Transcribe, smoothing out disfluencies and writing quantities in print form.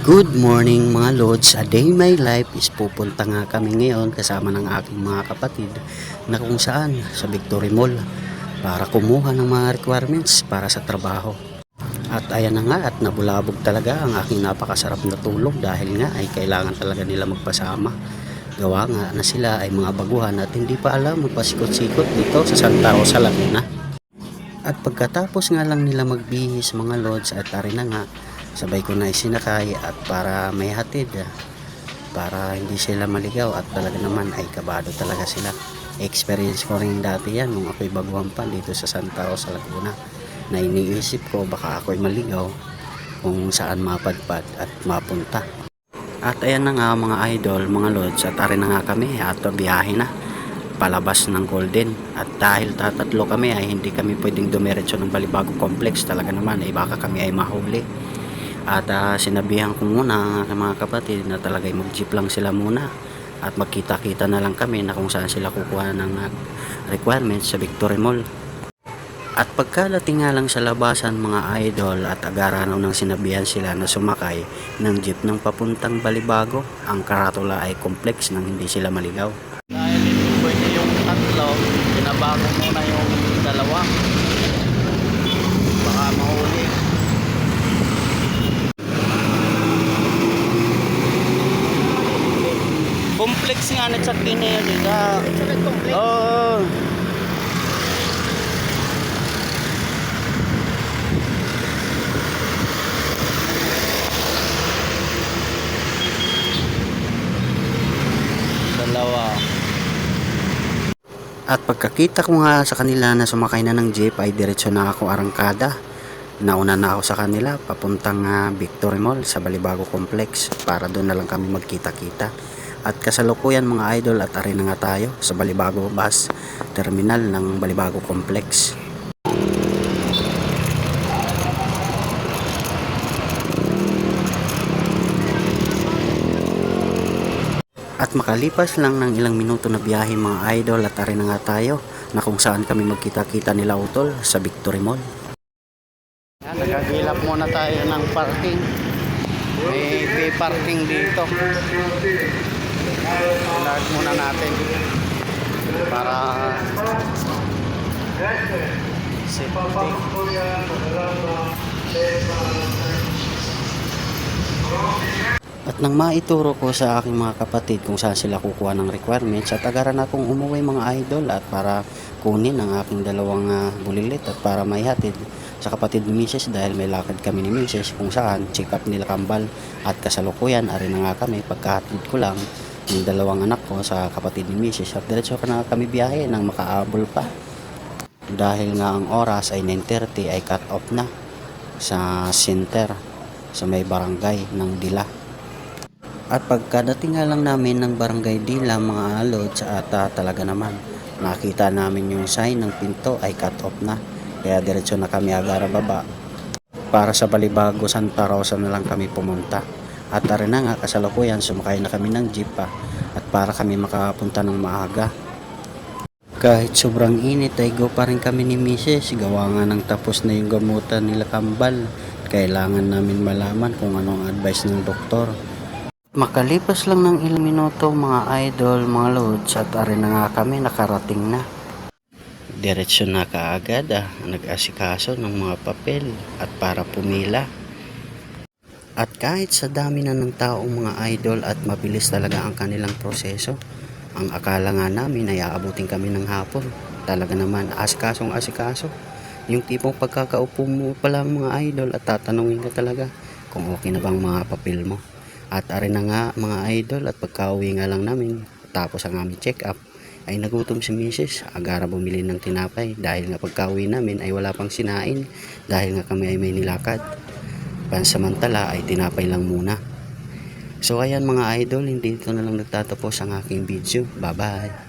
Good morning mga Lods, a day my life is pupunta nga kami ngayon kasama ng aking mga kapatid na kung saan sa Victory Mall para kumuha ng mga requirements para sa trabaho. At ayan na nga at nabulabog talaga ang aking napakasarap na tulog dahil nga ay kailangan talaga nila magpasama. Gawa nga na sila ay mga baguhan at hindi pa alam magpasikot-sikot dito sa Santa Rosa, Laguna. At pagkatapos nga lang nila magbihis mga Lods at ari na nga sabay ko na isinakay at para may hatid para hindi sila maligaw at talaga naman ay kabado talaga sila. Experience ko rin dati yan nung ako'y baguhan pa dito sa Santa Rosa, Laguna na iniisip ko baka ako'y maligaw kung saan mapadpad at mapunta. At ayan na nga mga idol, mga Lods, at ari na nga kami at biyahe na palabas ng Golden. At dahil tatatlo kami ay hindi kami pwedeng dumiretso ng Balibago Complex, talaga naman ay baka kami ay mahuli. At sinabihan ko muna ng mga kapatid na talagay mag-jeep lang sila muna at magkita-kita na lang kami na kung saan sila kukuha ng requirements sa Victory Mall. At pagkadating nga lang sa labasan mga idol at agarano nang sinabihan sila na sumakay ng jeep ng papuntang Balibago, ang karatula ay complex nang hindi sila maligaw. Dahil hindi pwede yung tatlo, pinabago muna yung dalawa. Baka mahuli. Complex nga nagsakin na yun. Oo. Dalawa. At pagkakita ko nga sa kanila na sumakay na ng jeep ay diretso na ako arangkada. Nauna na ako sa kanila papuntang Victory Mall sa Balibago Complex para doon na lang kami magkita-kita. At kasalukuyan mga idol at ari na nga tayo sa Balibago Bus Terminal ng Balibago Complex. At makalipas lang ng ilang minuto na biyahe mga idol at ari na nga tayo na kung saan kami magkita-kita nila utol sa Victory Mall. Nagagilap muna tayo ng parking. May pay parking dito. Ilag muna natin para safety. At nang maituro ko sa aking mga kapatid kung saan sila kukuha ng requirements at agaran akong umuwi mga idol at para kunin ang aking dalawang bulilit at para maihatid sa kapatid ni Mrs. dahil may lakad kami ni Mrs. kung saan check up nila kambal at kasalukuyan ari na nga kami pagkahatid ko lang yung dalawang anak ko sa kapatid ni Mrs. at diretso ka na kami biyahe nang makaabol pa dahil nga ang oras ay 9:30 ay cut off na sa center sa may barangay ng Dila. At pagkadating nga lang namin ng barangay Dila mga Lods at talaga naman nakita namin yung sign ng pinto ay cut off na kaya diretso na kami agara baba para sa Balibago Santa Rosa na lang kami pumunta. At tara na nga kasalukuyan sumakay na kami ng jeep at para kami makapunta ng maaga. Kahit sobrang init ay go pa rin kami ni Mrs. Gawa nga ng tapos na yung gamutan nila kambal. Kailangan namin malaman kung anong advice ng doktor. Makalipas lang ng ilang minuto mga idol, mga Lods at ari na nga kami nakarating na. Diretso na kaagad nag-asikaso ng mga papel at para pumila. At kahit sa dami na ng taong mga idol at mabilis talaga ang kanilang proseso, ang akala nga namin ay aabutin kami ng hapon. Talaga naman asikasong asikaso. Yung tipong pagkakaupo mo pa lang mga idol at tatanungin ka talaga kung okay na bang mga papel mo. At ari na nga mga idol at pagka-uwi nga lang namin tapos ang aming check up ay nagutom si Mrs. Agara bumili ng tinapay dahil nga pagka-uwi namin ay wala pang sinain dahil nga kami ay may nilakad. Pansamantala ay tinapay lang muna. So ayan mga idol, hindi dito na lang nagtatapos ang aking video. Bye bye.